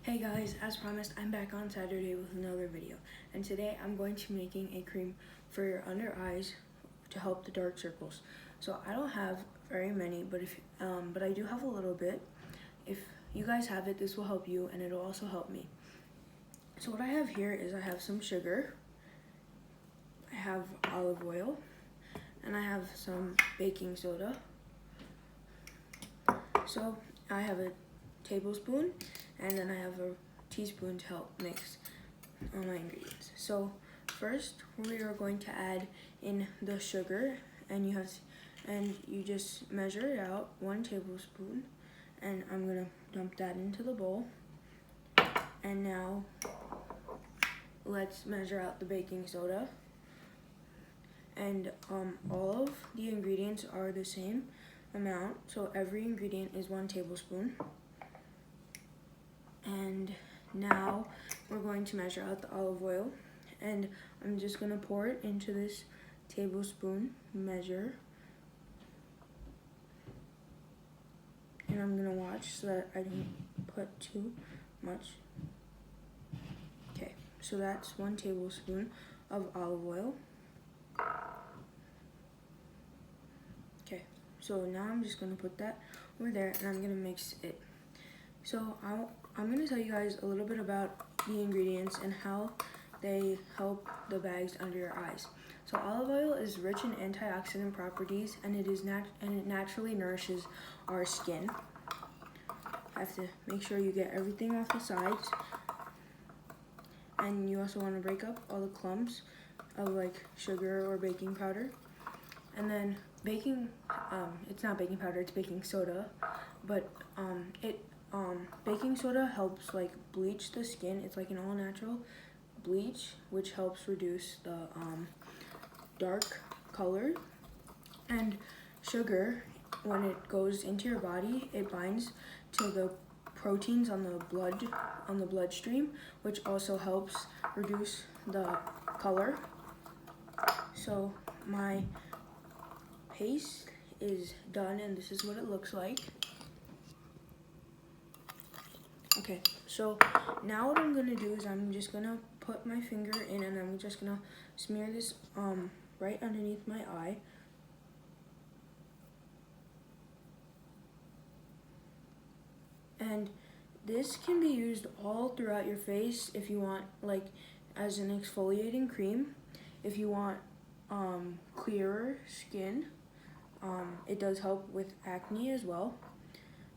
Hey guys, as promised, I'm back on Saturday with another video, and today I'm going to be making a cream for your under eyes to help the dark circles. So I don't have very many, but I do have a little bit. If you guys have it, this will help you, and it'll also help me. So what I have here is I have some sugar, I have olive oil, and I have some baking soda. So I have a tablespoon, and then I have a teaspoon to help mix all my ingredients. So first we are going to add in the sugar, and you just measure it out, 1 tablespoon, and I'm gonna dump that into the bowl. And now let's measure out the baking soda. And all of the ingredients are the same amount, so every ingredient is 1 tablespoon. And now we're going to measure out the olive oil, and I'm just gonna pour it into this tablespoon measure. And I'm gonna watch so that I don't put too much. Okay, so that's 1 tablespoon of olive oil. Okay, so now I'm just gonna put that over there, and I'm gonna mix it. So I'm gonna tell you guys a little bit about the ingredients and how they help the bags under your eyes. So olive oil is rich in antioxidant properties, and it naturally nourishes our skin. I have to make sure you get everything off the sides, and you also want to break up all the clumps of like sugar or baking powder. And then it's not baking powder, it's baking soda, but baking soda helps like bleach the skin. It's like an all natural bleach, which helps reduce the dark color. And sugar, when it goes into your body, it binds to the proteins on the bloodstream, which also helps reduce the color. So my paste is done, and this is what it looks like. Okay, so now what I'm gonna do is I'm just gonna put my finger in, and I'm just gonna smear this right underneath my eye. And this can be used all throughout your face if you want, like as an exfoliating cream. If you want clearer skin, it does help with acne as well.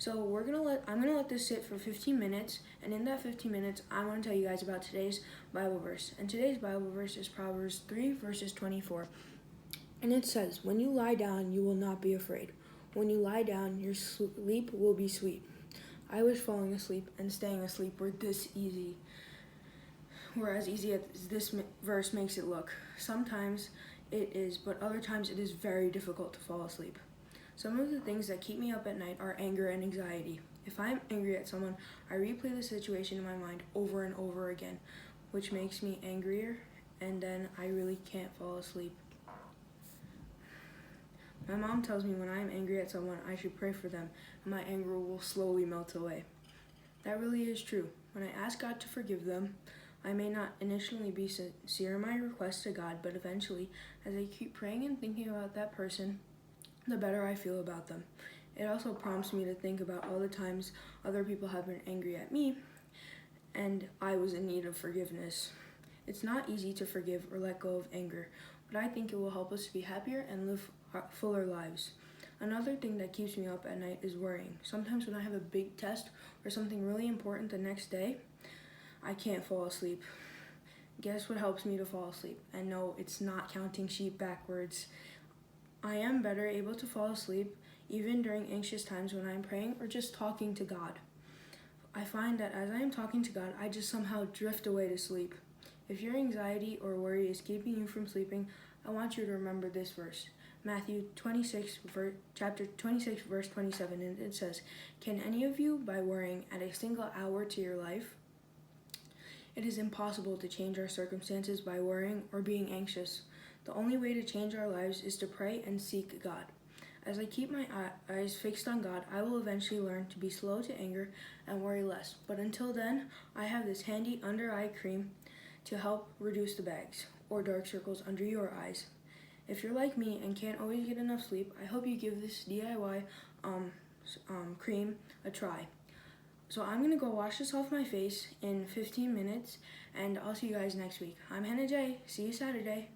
So I'm gonna let this sit for 15 minutes, and in that 15 minutes, I want to tell you guys about today's Bible verse. And today's Bible verse is Proverbs 3, verses 24. And it says, "When you lie down, you will not be afraid. When you lie down, your sleep will be sweet." I wish falling asleep and staying asleep were this easy, or as easy as this verse makes it look. Sometimes it is, but other times it is very difficult to fall asleep. Some of the things that keep me up at night are anger and anxiety. If I'm angry at someone, I replay the situation in my mind over and over again, which makes me angrier, and then I really can't fall asleep. My mom tells me when I'm angry at someone, I should pray for them, and my anger will slowly melt away. That really is true. When I ask God to forgive them, I may not initially be sincere in my request to God, but eventually, as I keep praying and thinking about that person, the better I feel about them. It also prompts me to think about all the times other people have been angry at me, and I was in need of forgiveness. It's not easy to forgive or let go of anger, but I think it will help us to be happier and live fuller lives. Another thing that keeps me up at night is worrying. Sometimes when I have a big test or something really important the next day, I can't fall asleep. Guess what helps me to fall asleep? And no, it's not counting sheep backwards. I am better able to fall asleep even during anxious times when I'm praying or just talking to God. I find that as I am talking to God, I just somehow drift away to sleep. If your anxiety or worry is keeping you from sleeping, I want you to remember this verse. Matthew 26, chapter 26, verse 27, and it says, "Can any of you, by worrying, add a single hour to your life?" It is impossible to change our circumstances by worrying or being anxious. The only way to change our lives is to pray and seek God. As I keep my eyes fixed on God, I will eventually learn to be slow to anger and worry less. But until then, I have this handy under-eye cream to help reduce the bags or dark circles under your eyes. If you're like me and can't always get enough sleep, I hope you give this DIY cream a try. So I'm going to go wash this off my face in 15 minutes, and I'll see you guys next week. I'm Hannah J. See you Saturday.